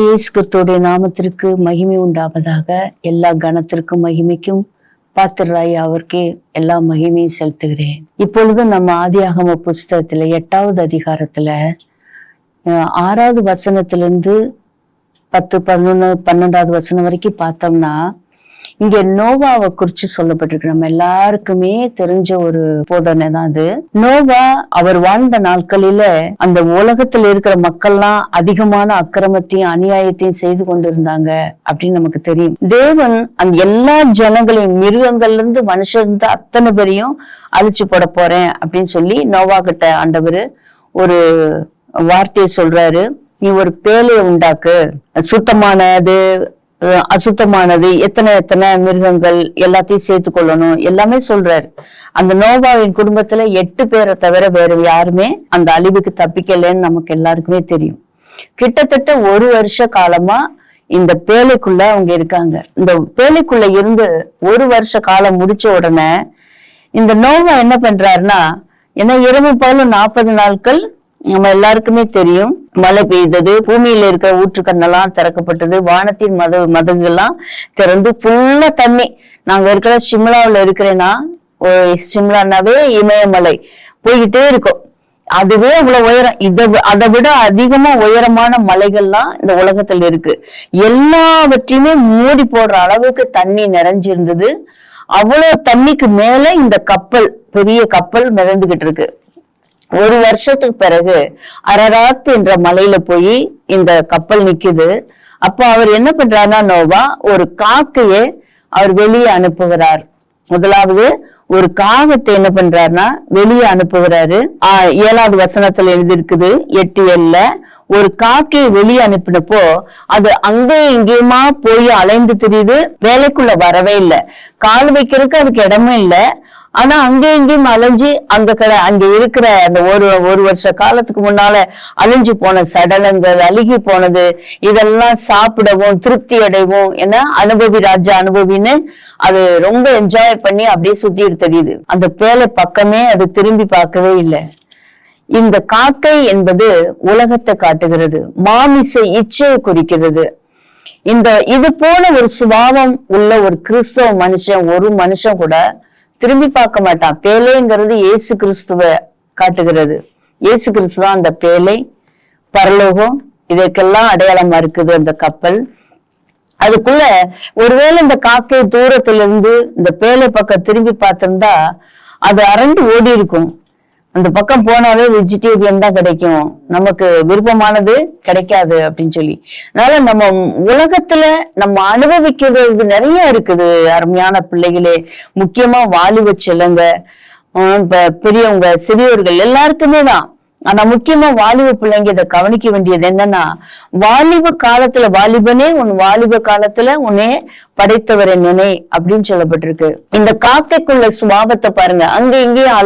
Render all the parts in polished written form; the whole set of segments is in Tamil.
இயேசு கிறிஸ்துவுடைய நாமத்திற்கு மகிமை உண்டாவதாக. எல்லா கனத்திற்கும் மகிமைக்கும் பாத்திரராய் அவருக்கே எல்லா மகிமையும் செலுத்துகிறேன். இப்பொழுதும் நம்ம ஆதியாகம புஸ்தகத்துல 8வது அதிகாரத்துல 6வது வசனத்திலிருந்து 10, 11, 12வது வசனம் வரைக்கும் பார்த்தோம்னா இங்க நோவாவை குறிச்சு சொல்லப்பட்டிருக்கு. நம்ம எல்லாருக்குமே தெரிஞ்ச ஒரு போதனை தான் அது. நோவா அவர் வாழ்ந்த நாட்களில அந்த உலகத்துல இருக்கிற மக்கள்லாம் அதிகமான அக்கிரமத்தையும் அநியாயத்தையும் செய்து கொண்டிருந்தாங்க அப்படின்னு நமக்கு தெரியும். தேவன் அந்த எல்லா ஜனங்களையும் மிருகங்கள்ல இருந்து மனுஷன் இருந்து அத்தனை பேரையும் அழிச்சு போட போறேன் அப்படின்னு சொல்லி நோவா கிட்ட ஆண்டவர் ஒரு வார்த்தையை சொல்றாரு. நீ ஒரு பேழையை உண்டாக்கு, சுத்தமானது அசுத்தமானது எத்தனை மிருகங்கள் எல்லாத்தையும் சேர்த்து கொள்ளணும் எல்லாமே சொல்றாரு. அந்த நோவாவின் குடும்பத்துல 8 பேரை தவிர வேற யாருமே அந்த அழிவுக்கு தப்பிக்கலன்னு நமக்கு எல்லாருக்குமே தெரியும். கிட்டத்தட்ட 1 வருஷ காலமா இந்த பேழைக்குள்ள அவங்க இருக்காங்க. இந்த பேழைக்குள்ள இருந்து 1 வருஷ காலம் முடிச்ச உடனே இந்த நோவா என்ன பண்றாருன்னா, ஏன்னா இரவு பகலும் 40 நாட்கள் நம்ம எல்லாருக்குமே தெரியும் மழை பெய்தது, பூமியில இருக்கிற ஊற்றுக்கண்ணெல்லாம் திறக்கப்பட்டது, வானத்தின் மதகுகள்லாம் திறந்து ஃபுல்லா தண்ணி. நாங்க இருக்கிற சிம்லாவில் இருக்கிறேன்னா, சிம்லானாவே இமயமலை போய்கிட்டே இருக்கும். அதுவே இவ்வளவு உயரம், அதை விட அதிகமா உயரமான மலைகள்லாம் இந்த உலகத்துல இருக்கு. எல்லாவற்றையுமே மூடி போடுற அளவுக்கு தண்ணி நிறைஞ்சிருந்தது. அவ்வளவு தண்ணிக்கு மேல இந்த கப்பல், பெரிய கப்பல் மிதந்துகிட்டு இருக்கு. 1 வருஷத்துக்கு பிறகு அரராத் என்ற மலையில போய் இந்த கப்பல் நிக்குது. அப்ப அவர் என்ன பண்றாருன்னா, நோவா ஒரு காக்கைய அவர் வெளியே அனுப்புகிறார். முதலாவது ஒரு காகத்தை என்ன பண்றாருன்னா வெளியே அனுப்புகிறாரு. 7வது வசனத்துல எழுதியிருக்குது 8:7. ஒரு காக்கையை வெளியே அனுப்பினப்போ அது அங்கேயும் இங்கேயுமா போய் அலைந்து திரியுது. வேலைக்குள்ள வரவே இல்லை, கால் வைக்கிறதுக்கு அதுக்கு இடமும் இல்லை. ஆனா அங்கேயும் இங்கேயும் அலைஞ்சு அங்க இருக்கிற அந்த ஒரு வருஷ காலத்துக்கு முன்னால அழிஞ்சு போன சடலங்கள், அழுகி போனது, இதெல்லாம் சாப்பிடவும் திருப்தி அடைவும், ஏன்னா அனுபவி ராஜா அனுபவின்னு அது ரொம்ப என்ஜாய் பண்ணி அப்படியே சுத்திட்டு தெரியுது. அந்த பேலை பக்கமே அது திரும்பி பார்க்கவே இல்லை. இந்த காக்கை என்பது உலகத்தை காட்டுகிறது, மாமிச இச்சையை குறிக்கிறது. இது போல ஒரு சுபாவம் உள்ள ஒரு கிறிஸ்தவ மனுஷன், ஒரு மனுஷன் கூட திரும்பி பார்க்க மாட்டான். பேழைங்கிறது இயேசு கிறிஸ்துவ காட்டுகிறது. இயேசு கிறிஸ்து தான் அந்த பேழை, பரலோகம், இதற்கெல்லாம் அடையாளமா இருக்குது அந்த கப்பல். அதுக்குள்ள ஒருவேளை இந்த காக்கை தூரத்துல இருந்து இந்த பேழை பக்கம் திரும்பி பார்த்திருந்தா அது அரண்டு ஓடி இருக்கும். அந்த பக்கம் போனாலே வெஜிடேரியன் தான் கிடைக்கும், நமக்கு விருப்பமானது கிடைக்காது அப்படின்னு சொல்லி. அதனால நம்ம உலகத்துல நம்ம அனுபவிக்கிறது நிறைய இருக்குது அருமையான பிள்ளைகளே. முக்கியமா வாலிப செல்லுங்க, பெரியவங்க, சிறியவர்கள் எல்லாருக்குமே தான். ஆனா முக்கியமா வாலிப பிள்ளைங்க இதை கவனிக்க வேண்டியது என்னன்னா, வாலிப காலத்துல வாலிபனே உன் வாலிப காலத்துல உன்னே படைத்தவரை நினை அப்படின்னு சொல்லப்பட்டிருக்கு. இந்த காக்கைக்குள்ள சுபாவத்தை பாருங்க. அங்க இங்கேயும்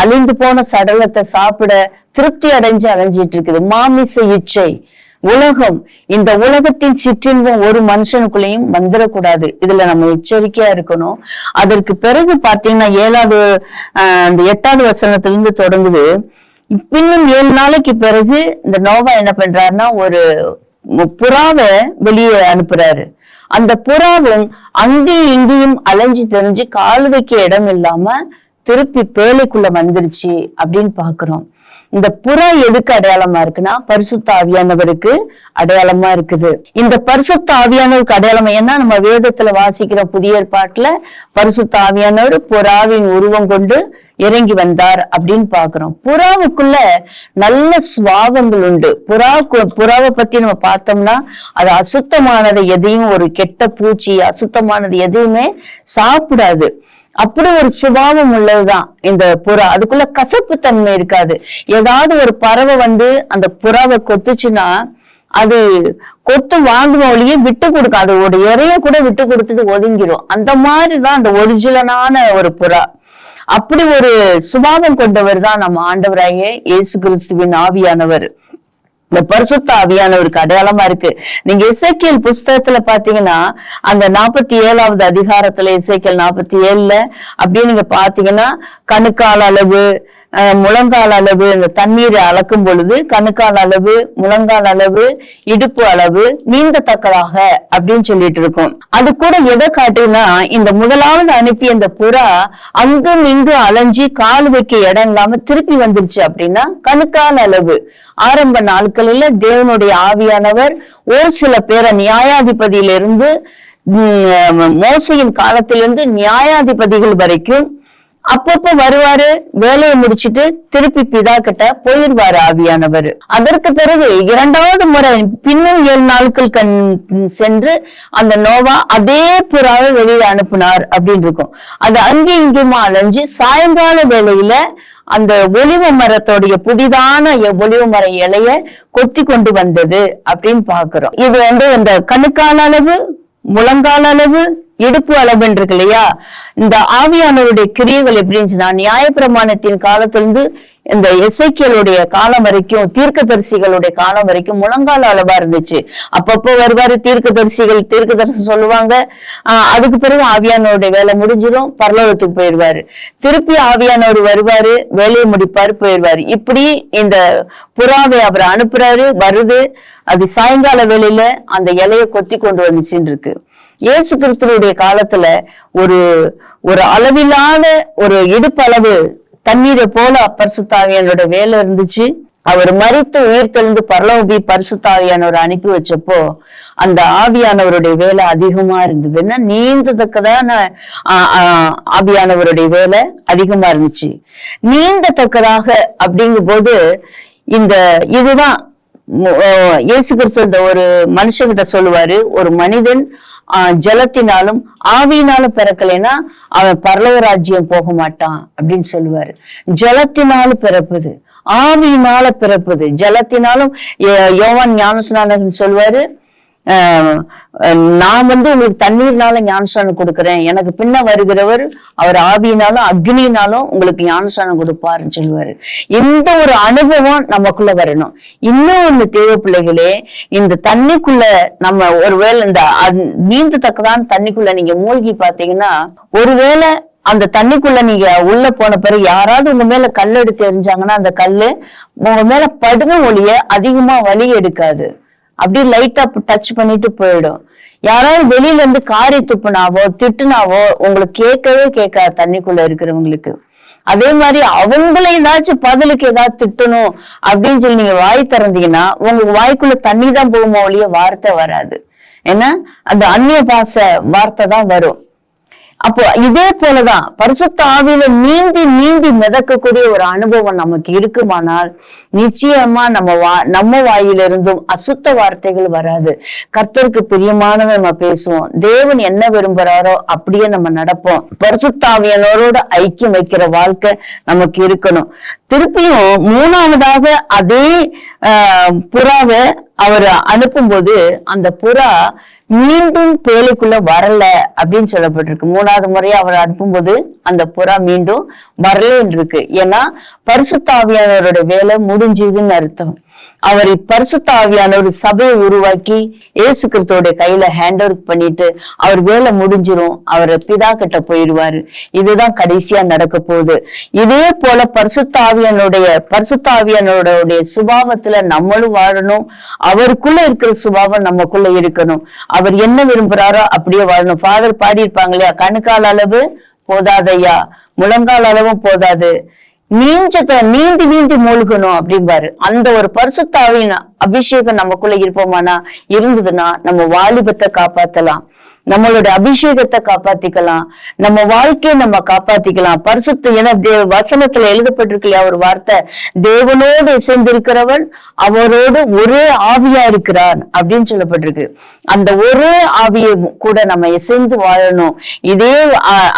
அழிந்து போன சடலத்தை சாப்பிட திருப்தி அலைஞ்சிட்டு இருக்குது. மாமிச இச்சை, உலகம், இந்த உலகத்தின் சிற்றின்பம் ஒரு மனுஷனுக்குள்ளேயும் வந்துடக்கூடாது. இதுல நம்ம எச்சரிக்கையா இருக்கணும். அதற்கு பிறகு பாத்தீங்கன்னா 8வது வசனத்திலிருந்து தொடங்குது. இன்னும் 7 நாளைக்கு பிறகு இந்த நோவா என்ன பண்றாருன்னா ஒரு புறாவை வெளியே அனுப்புறாரு. அந்த புறாவும் அங்கேயும் இங்கேயும் அலைஞ்சு தெரிஞ்சு கால் வைக்க இடம் இல்லாம திருப்பி பேழைக்குள்ள வந்துருச்சு அப்படின்னு பாக்குறோம். இந்த புறா எதுக்கு அடையாளமா இருக்குன்னா பரிசுத்த ஆவியானவருக்கு அடையாளமா இருக்குது. இந்த பரிசுத்த ஆவியானவருக்கு அடையாளம் ஏன்னா நம்ம வேதத்துல வாசிக்கிற புதிய ஏற்பாட்டுல பரிசுத்த ஆவியானவர் புறாவின் உருவம் கொண்டு இறங்கி வந்தார் அப்படின்னு பாக்குறோம். புறாவுக்குள்ள நல்ல சுபாவங்கள் உண்டு. புறாவை பத்தி நம்ம பார்த்தோம்னா அது அசுத்தமானது எதையும், ஒரு கெட்ட பூச்சி அசுத்தமானது எதையுமே சாப்பிடாது. அப்படி ஒரு சுபாவம் உள்ளதுதான் இந்த புறா. அதுக்குள்ள கசப்பு தன்மை இருக்காது. ஏதாவது ஒரு பறவை அந்த புறாவை கொத்துச்சுன்னா அது கொத்து வாங்குற ஒளியே விட்டு கொடுக்கும், அதோட இறைய கூட விட்டு கொடுத்துட்டு ஒதுங்கிரும். அந்த மாதிரிதான் அந்த ஒரிஜினலான ஒரு புறா. அப்படி ஒரு சுபாவம் கொண்டவர் தான் நம்ம ஆண்டவராகிய இயேசு கிறிஸ்துவின் ஆவியானவர். இந்த பரிசுத்த ஆவியானவருக்கு அடையாளமா இருக்கு. நீங்க எசேக்கியேல் புஸ்தகத்துல பாத்தீங்கன்னா அந்த 47வது அதிகாரத்துல எசேக்கியேல் 47 அப்படியே நீங்க பாத்தீங்கன்னா கணுக்கால் அளவு, முழங்கால் அளவு இந்த தண்ணீரை அளக்கும் பொழுது கணுக்கால் அளவு, முழங்கால் அளவு, இடுப்பு அளவு நீந்தத்தக்கதாக அப்படின்னு சொல்லிட்டு இருக்கோம். அது கூட எதை காட்டுனா, இந்த முதலாவது அனுப்பிய இந்த புறா அங்கும் இங்கும் அலைஞ்சி கால் வைக்க இடம் இல்லாம திருப்பி வந்துருச்சு அப்படின்னா கணுக்கால் அளவு. ஆரம்ப நாட்களில தேவனுடைய ஆவியானவர் ஒரு சில பேரை நியாயாதிபதியிலிருந்து மோசையின் காலத்திலிருந்து நியாயாதிபதிகள் வரைக்கும் அப்பப்ப வருவாரு, வேலையை முடிச்சிட்டு திருப்பி பிதா கிட்ட போயிருவாரு ஆவியானவர். அதற்கு பிறகு இரண்டாவது முறை பின்னும் 7 நாட்கள் சென்று அந்த நோவா அதே புறாவை வெளியில அனுப்புனார் அப்படின்னு இருக்கும். அது அங்கே இங்குமா அலைஞ்சு சாயங்கால வேளையில அந்த ஒலிவ மரத்தோடைய புதிதான ஒலிவ மர இலைய கொத்தி கொண்டு வந்தது அப்படின்னு பாக்குறோம். இது இந்த கணுக்கால் அளவு, முழங்கால் அளவு, இடுப்பு அளவு இருக்கு இல்லையா? இந்த ஆவியானவருடைய கிரியைகள் எப்படி இருந்துச்சுன்னா, நியாயப்பிரமாணத்தின் காலத்திலிருந்து இந்த எசேக்கியேலுடைய காலம் வரைக்கும், தீர்க்கதரிசிகளுடைய காலம் வரைக்கும் முழங்கால் அளவா இருந்துச்சு. அப்பப்போ வருவாரு தீர்க்கதரிசி சொல்லுவாங்க. அதுக்கு பிறகு ஆவியானவருடைய வேலை முடிஞ்சிடும், பரலோகத்துக்கு போயிடுவாரு. திருப்பி ஆவியானவர் வருவாரு, வேலையை முடிப்பாரு, போயிடுவாரு. இப்படி இந்த புறாவை அவர் அனுப்புறாரு, வருது. அது சாயங்கால வேலையில அந்த இலையை கொத்தி கொண்டு வந்துச்சுன்னு இருக்கு. இயேசு கிறிஸ்துவுடைய காலத்துல ஒரு அளவில்லாத ஒரு இடுப்பு அளவு தண்ணீரை போல பரிசுத்த ஆவியானவரோட வேலை இருந்துச்சு. அவர் மரித்து உயிர் தெளிந்து பரலோகி பரிசுத்த ஆவியானவர் அனுப்பி வச்சப்போ அந்த ஆவியானவருடைய வேலை அதிகமா இருந்ததுன்னா, நீந்தத்தக்கதான ஆவியானவருடைய வேலை அதிகமா இருந்துச்சு. நீந்தத்தக்கதாக அப்படிங்கும் போது இதுதான் இயேசு கிறிஸ்து ஒரு மனுஷங்கிட்ட சொல்லுவாரு, ஒரு மனிதன் ஜலத்தினாலும் ஆவியினாலும் பிறக்கலைன்னா அவன் பரலோக ராஜ்யம் போக மாட்டான் அப்படின்னு சொல்லுவாரு. ஜலத்தினாலும் பிறப்புது, ஆவியினால பிறப்புது. ஜலத்தினாலும் யோவான் ஞானஸ்நானகன் சொல்லுவாரு, நான் உங்களுக்கு தண்ணீர்னால ஞானஸ்நானம் கொடுக்கிறேன், எனக்கு பின்ன வருகிறவர் அவர் ஆவியினாலும் அக்னியினாலும் உங்களுக்கு ஞானஸ்நானம் கொடுப்பாருன்னு சொல்லுவாரு. இந்த ஒரு அனுபவம் நமக்குள்ள வரணும். இன்னும் ஒண்ணு தேவை பிள்ளைகளே, இந்த தண்ணிக்குள்ள நம்ம ஒருவேளை இந்த நீந்தத்தக்கதான் தண்ணிக்குள்ள நீங்க மூழ்கி பாத்தீங்கன்னா, ஒருவேளை அந்த தண்ணிக்குள்ள நீங்க உள்ள போன பிறகு யாராவது உங்க மேல கல் எடுத்து எறிஞ்சாங்கன்னா அந்த கல்லு உங்க மேல படுன ஒளிய அதிகமா வலி எடுக்காது, அப்படியே லைட்டா டச் பண்ணிட்டு போயிடும். யாராவது வெளியில இருந்து காரி துப்புனாவோ திட்டுனாவோ உங்களுக்கு கேட்கவே கேட்காது தண்ணிக்குள்ள இருக்கிறவங்களுக்கு. அதே மாதிரி அவங்கள ஏதாச்சும் பதிலுக்கு ஏதாவது திட்டணும் அப்படின்னு சொல்லி நீங்க வாய் திறந்தீங்கன்னா உங்க வாய்க்குள்ள தண்ணி தான் போகுமோ ஒழிய வார்த்தை வராது. ஏன்னா அந்த அந்நிய பாச வார்த்தை தான் வரும். அப்போ இதே போலதான் பரிசுத்த ஆவியில நீந்தி மிதக்கக்கூடிய ஒரு அனுபவம் நமக்கு இருக்குமானால் நிச்சயமா நம்ம வாயிலிருந்தும் அசுத்த வார்த்தைகள் வராது. கர்த்தருக்கு பிரியமானதை நம்ம பேசுவோம். தேவன் என்ன விரும்புறாரோ அப்படியே நம்ம நடப்போம். பரிசுத்த ஆவியானவரோட ஐக்கியம் வைக்கிற வாழ்க்கை நமக்கு இருக்கணும். திருப்பியும் மூணாவதாக அதே புறாவை அவர் அனுப்பும்போது அந்த புறா மீண்டும் பேழைக்குள்ள வரல அப்படின்னு சொல்லப்பட்டிருக்கு. மூணாவது முறையா அவர் அனுப்பும்போது அந்த புறா மீண்டும் வரலன்னு இருக்கு. ஏன்னா பரிசுத்த ஆவியானவரோட வேலை முடிஞ்சதுன்னு அர்த்தம். அவர் பரிசுத்த ஆவியானவர் சபையை உருவாக்கி இயேசு கிறிஸ்துவோட கையில ஹேண்ட் ஓவர் பண்ணிட்டு அவர் வேலை முடிஞ்சிரும், அவர் பிதா கிட்ட போயிடுவாரு. இதுதான் கடைசியா நடக்க போகுது. இதே போல பரிசுத்த ஆவியானவருடைய சுபாவத்துல நம்மளும் வாழணும். அவருக்குள்ள இருக்கிற சுபாவம் நமக்குள்ள இருக்கணும். அவர் என்ன விரும்புறாரோ அப்படியே வாழணும். ஃபாதர் பாடி இருப்பாங்க இல்லையா, கணுக்கால் அளவு போதாதையா, முழங்கால் அளவும் போதாது, நீந்தி மூழ்கணும் அப்படிம்பாரு. அந்த ஒரு பரிசுத்த ஆவியின் அபிஷேகம் நமக்குள்ள இருப்போமானா இருந்ததுன்னா நம்ம வாலிபத்தை காப்பாத்தலாம், நம்மளோட அபிஷேகத்தை காப்பாத்திக்கலாம், நம்ம வாழ்க்கையை நம்ம காப்பாத்திக்கலாம். பரிசுத்த ஏன்னா வசனத்துல எழுதப்பட்டிருக்கு ஒரு வார்த்தை, தேவனோடு இசைந்திருக்கிறவன் அவரோடு ஒரே ஆவியா இருக்கிறான் அப்படின்னு சொல்லப்பட்டிருக்கு. அந்த ஒரே ஆவியை கூட நம்ம இசைந்து வாழணும். இதே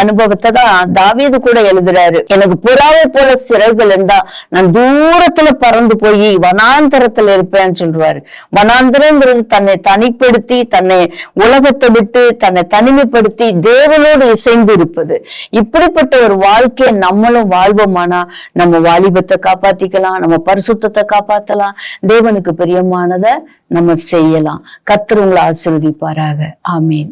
அனுபவத்தை தான் தாவீது கூட எழுதுறாரு. எனக்கு புறாவை போல சிறகுகள் இருந்தா நான் தூரத்துல பறந்து போய் வனாந்தரத்துல இருப்பேன்னு சொல்றாரு. வனாந்தரங்கிறது தன்னை தனிப்படுத்தி, தன்னை உலகத்தை விட்டு தன்னை தனிமைப்படுத்தி தேவனோடு இசைந்து இருப்பது. இப்படிப்பட்ட ஒரு வாழ்க்கையை நம்மளும் வாழ்வோமானா நம்ம வாலிபத்தை காப்பாத்திக்கலாம், நம்ம பரிசுத்தத்தை காப்பாத்தலாம், தேவனுக்கு பிரியமானதை நம்ம செய்யலாம். கர்த்தர் உங்களை ஆசீர்வதிப்பாராக. ஆமீன்.